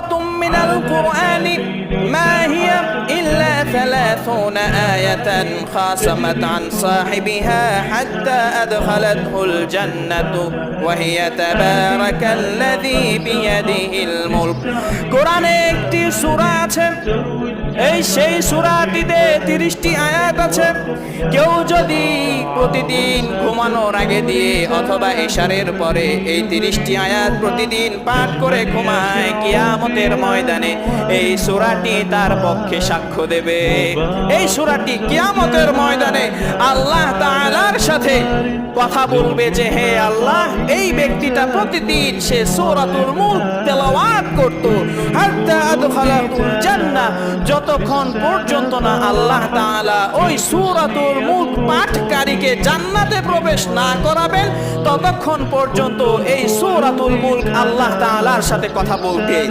সূরাতুম মিনাল কুরআনি মা হিয়া ইল্লা 30 আয়াতান খাসামাত আন সাহিবিহা হাত্তা আদখালাতহুল জান্নাতু ওয়া হিয়া তাবারাকাল্লাযী বিয়াদিহিল মুলক। কোরআনে একটি সূরা আছে, সেই সূরাটিতে 30টি আয়াত আছে। কেউ যদি প্রতিদিন ঘুমানোর আগে দিয়ে অথবা ইশারের পরে এই 30টি আয়াত প্রতিদিন পাঠ করে ঘুমায়, কিয়ামতের ময়দানে এই সূরাটি তার পক্ষে সাক্ষ্য দেবে। এই সূরাটি কিয়ামতের ময়দানে আল্লাহ তাআলার সাথে কথা বলবে যে, হে আল্লাহ, এই ব্যক্তিটা প্রতিদিন সে সূরাতুল মুলক তেলাওয়াত করত হাত্তা আদখালাহুল জান্নাহ, যতক্ষণ পর্যন্ত না আল্লাহ তাআলা ওই সূরাতুল মুলক পাঠকারীকে জান্নাতে প্রবেশ না করাবেন, ততক্ষণ পর্যন্ত এই সূরাতুল মুলক আল্লাহ তাআলার সাথে কথা বলতে